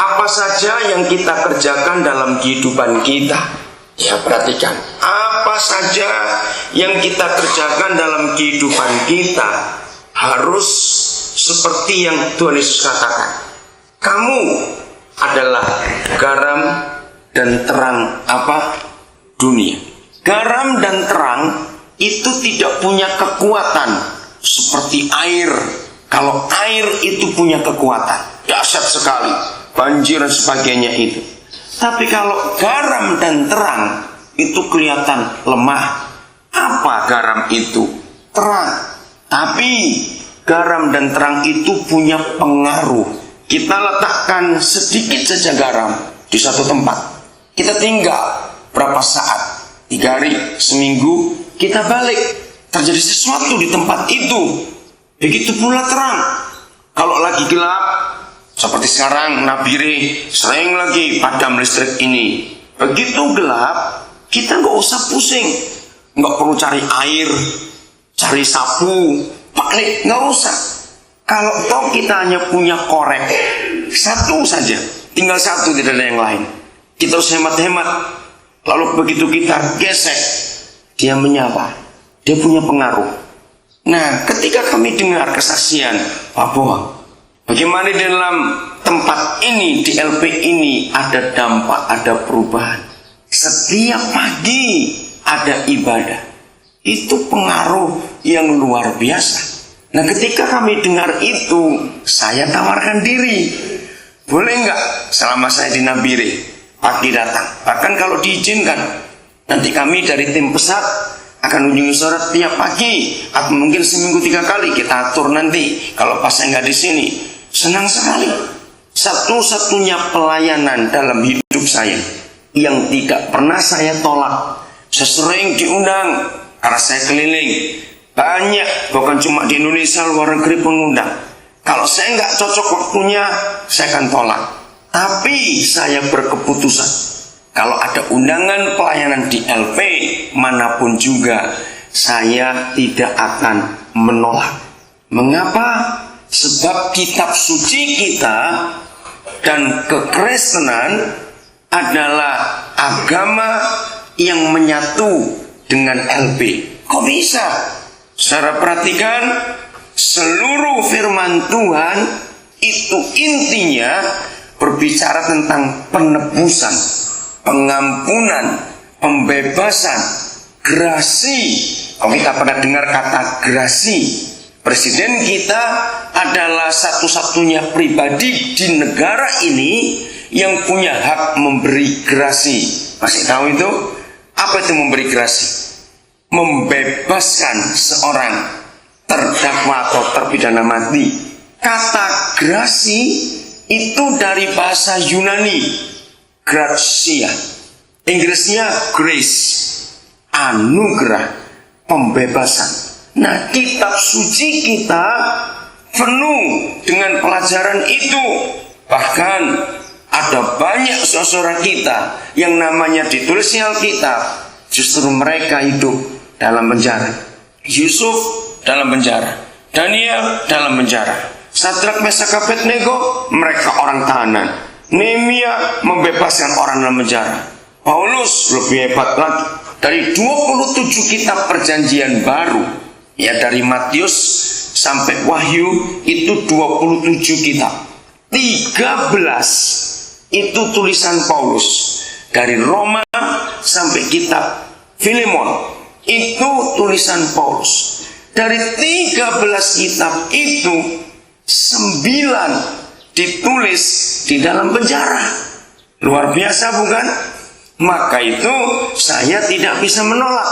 Apa saja yang kita kerjakan dalam kehidupan kita? Ya, perhatikan. Apa saja yang kita kerjakan dalam kehidupan kita harus seperti yang Tuhan Yesus katakan. Kamu adalah garam dan terang dunia. Garam dan terang itu tidak punya kekuatan seperti air. Kalau air itu punya kekuatan dahsyat sekali, banjir dan sebagainya itu. Tapi kalau garam dan terang itu kelihatan lemah. Apa garam itu? Terang. Tapi garam dan terang itu punya pengaruh. Kita letakkan sedikit saja garam di satu tempat, kita tinggal berapa saat, 3 hari, seminggu, kita balik, terjadi sesuatu di tempat itu. Begitu pula terang. Kalau lagi gelap, seperti sekarang Nabire sering lagi padam listrik ini. Begitu gelap, kita nggak usah pusing, nggak perlu cari air, cari sapu, panik, nggak usah. Kalau toh kita hanya punya korek satu saja, tinggal satu, tidak ada yang lain. Kita harus hemat-hemat. Lalu begitu kita gesek, dia menyapa, dia punya pengaruh. Nah, ketika kami dengar kesaksian Pak Boa, bagaimana di dalam tempat ini, di LP ini ada dampak, ada perubahan. Setiap pagi ada ibadah. Itu pengaruh yang luar biasa. Nah, ketika kami dengar itu, saya tawarkan diri. Boleh nggak selama saya di Nabire, pagi datang. Bahkan kalau diizinkan, nanti kami dari tim pesat akan mengunjungi saudara tiap pagi, atau mungkin seminggu 3 kali kita atur nanti. Kalau pas saya nggak di sini, senang sekali. Satu-satunya pelayanan dalam hidup saya yang tidak pernah saya tolak. Saya sering diundang karena saya keliling banyak, bukan cuma di Indonesia, luar negeri pengundang. Kalau saya nggak cocok waktunya, saya akan tolak. Tapi saya berkeputusan, kalau ada undangan pelayanan di LP manapun juga, saya tidak akan menolak. Mengapa? Sebab kitab suci kita dan kekristenan adalah agama yang menyatu dengan LP. Kok bisa? Saudara perhatikan, seluruh firman Tuhan itu intinya berbicara tentang penebusan, pengampunan, pembebasan, grasi. Kalau kita pernah dengar kata grasi, presiden kita adalah satu-satunya pribadi di negara ini yang punya hak memberi grasi. Masih tahu itu? Apa itu memberi grasi? Membebaskan seorang terdakwa atau terpidana mati. Kata grasi itu dari bahasa Yunani, gratia. Inggrisnya grace, anugerah, pembebasan. Nah, kitab suci kita penuh dengan pelajaran itu. Bahkan ada banyak saudara kita yang namanya ditulis di Alkitab, justru mereka hidup dalam penjara. Yusuf dalam penjara, Daniel dalam penjara, Sadrak, Mesak, Abednego, mereka orang tahanan. Nehemia membebaskan orang dalam penjara. Paulus lebih hebat lagi. Dari 27 kitab perjanjian baru, ya dari Matius sampai Wahyu, itu 27 kitab. 13 itu tulisan Paulus. Dari Roma sampai kitab Filemon, itu tulisan Paulus. Dari 13 kitab itu 9 ditulis di dalam penjara. Luar biasa bukan? Maka itu saya tidak bisa menolak.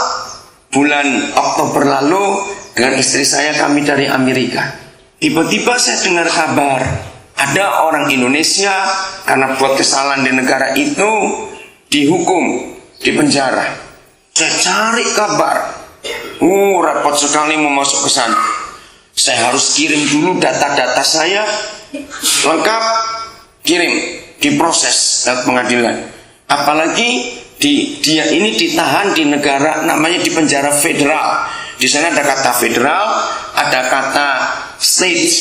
Bulan Oktober lalu dengan istri saya, kami dari Amerika. Tiba-tiba saya dengar kabar ada orang Indonesia karena buat kesalahan di negara itu dihukum di penjara. Saya cari kabar. Repot sekali mau masuk ke sana. Saya harus kirim dulu data-data saya lengkap, kirim, diproses lewat pengadilan. Apalagi dia ini ditahan di negara namanya di penjara federal. Di sana ada kata federal, ada kata state.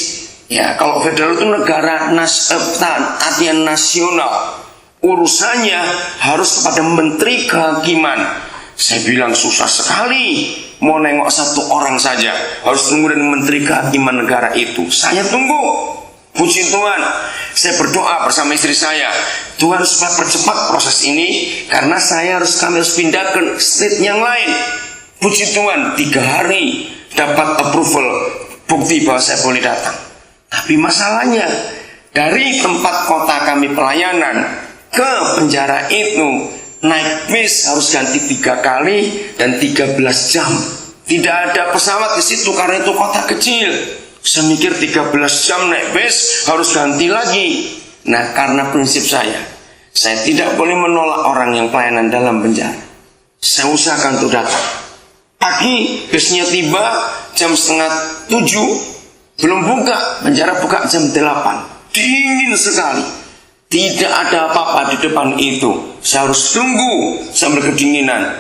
Ya, kalau federal itu negara artian nasional. Urusannya harus kepada Menteri Kehakiman. Saya bilang susah sekali mau nengok satu orang saja. Harus tunggu dari Menteri Kehakiman negara itu. Saya tunggu. Puji Tuhan. Saya berdoa bersama istri saya, Tuhan supaya percepat proses ini, karena kami harus pindah ke state yang lain. Puji Tuhan, 3 hari dapat approval, bukti bahwa saya boleh datang. Tapi masalahnya, dari tempat kota kami pelayanan ke penjara itu, naik bis harus ganti 3 kali dan 13 jam. Tidak ada pesawat di situ karena itu kota kecil. Saya mikir 13 jam naik bis harus ganti lagi. Nah, karena prinsip saya tidak boleh menolak orang yang pelayanan dalam penjara. Saya usahakan untuk datang. Pagi bisnya tiba jam 6:30, belum buka, penjara buka jam 8. Dingin sekali. Tidak ada apa-apa di depan itu. Saya harus tunggu sambil kedinginan.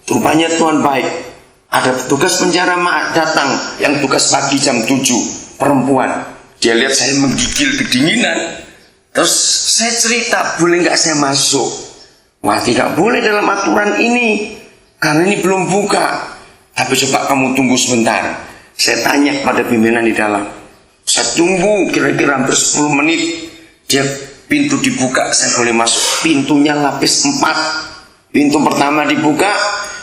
Rupanya Tuhan baik. Ada petugas penjara datang yang tugas pagi jam 7, perempuan. Dia lihat saya menggigil kedinginan. Terus saya cerita, boleh nggak saya masuk? Wah, tidak boleh dalam aturan ini, karena ini belum buka. Tapi coba kamu tunggu sebentar. Saya tanya pada pimpinan di dalam. Saya tunggu kira-kira hampir 10 menit. Dia pintu dibuka, saya boleh masuk. Pintunya lapis 4. Pintu pertama dibuka,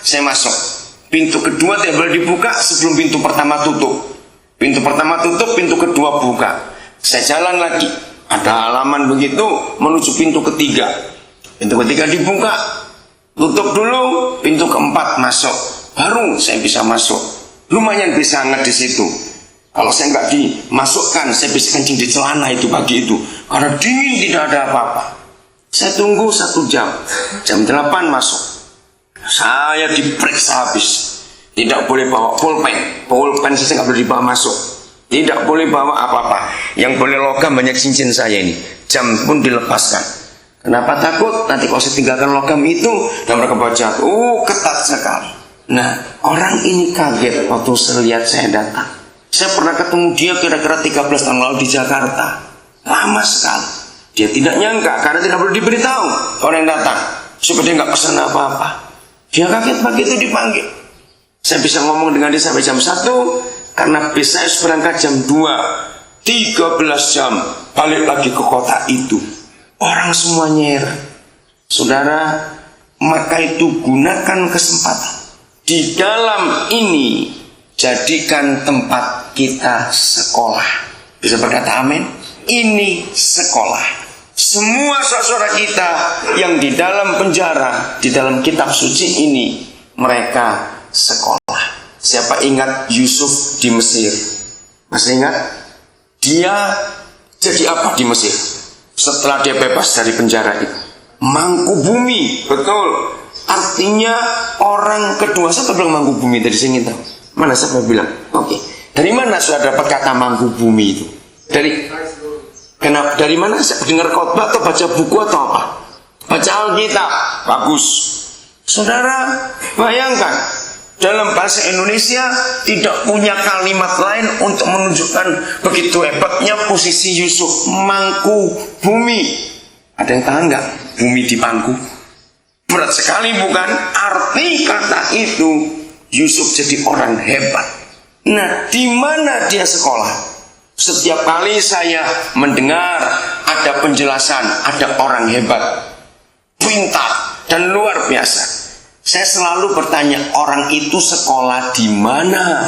saya masuk. Pintu kedua tidak boleh dibuka sebelum pintu pertama tutup. Pintu pertama tutup, pintu kedua buka. Saya jalan lagi. Ada halaman begitu menuju pintu ketiga. Pintu ketiga dibuka, tutup dulu. Pintu keempat masuk. Baru saya bisa masuk. Lumayan bisa hangat di situ. Kalau saya nggak dimasukkan, saya bisa kencing di celana itu pagi itu. Karena dingin, tidak ada apa-apa. Saya tunggu 1 jam. Jam 8 masuk. Saya diperiksa habis. Tidak boleh bawa pulpen. Pulpen saya nggak boleh dibawa masuk. Tidak boleh bawa apa-apa. Yang boleh logam banyak cincin saya ini. Jam pun dilepaskan. Kenapa takut? Nanti kalau saya tinggalkan logam itu dan mereka baca, ketat sekali. Nah, orang ini kaget waktu saya lihat saya datang. Saya pernah ketemu dia kira-kira 13 tahun lalu di Jakarta. Lama sekali. Dia tidak nyangka karena tidak boleh diberitahu orang yang datang. Supaya dia nggak pesan apa-apa. Dia kaget pagi itu dipanggil. Saya bisa ngomong dengan dia sampai jam 1 karena bis saya berangkat jam 2. 13 jam balik lagi ke kota itu. Orang semuanya heran. Saudara, maka itu gunakan kesempatan. Di dalam ini jadikan tempat kita sekolah. Bisa berkata amin? Ini sekolah. Semua saudara kita yang di dalam penjara, di dalam kitab suci ini, mereka sekolah. Siapa ingat Yusuf di Mesir? Masih ingat? Dia jadi apa di Mesir? Setelah dia bebas dari penjara itu, mangku bumi, betul. Artinya orang kedua. Siapa bilang mangku bumi tadi? Saya ingin tahu. Mana siapa bilang? Oke. Dari mana sudah dapat kata mangku bumi itu? Kenapa? Dari mana? Saya dengar khotbah atau baca buku atau apa? Baca Alkitab. Bagus. Saudara, bayangkan dalam bahasa Indonesia tidak punya kalimat lain untuk menunjukkan begitu hebatnya posisi Yusuf. Mangku bumi. Ada yang tahu nggak? Bumi di pangku. Berat sekali bukan? Arti kata itu Yusuf jadi orang hebat. Nah, di mana dia sekolah? Setiap kali saya mendengar ada penjelasan, ada orang hebat, pintar, dan luar biasa, saya selalu bertanya, orang itu sekolah di mana?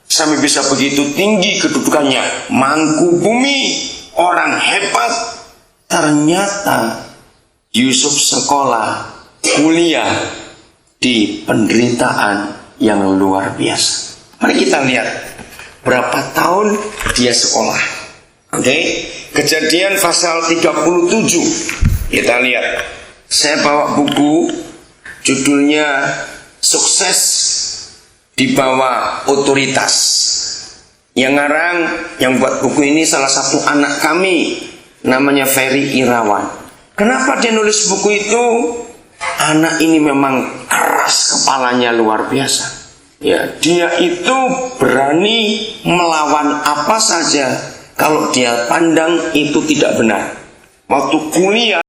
Sampai bisa begitu tinggi kedudukannya, mangku bumi, orang hebat. Ternyata Yusuf sekolah, kuliah di penderitaan yang luar biasa. Mari kita lihat berapa tahun dia sekolah. Oke, Kejadian pasal 37. Kita lihat. Saya bawa buku, judulnya Sukses di Bawah Otoritas. Yang ngarang, yang buat buku ini salah satu anak kami, namanya Ferry Irawan. Kenapa dia nulis buku itu? Anak ini memang keras kepalanya, luar biasa. Ya, dia itu berani melawan apa saja kalau dia pandang itu tidak benar. Waktu kuliah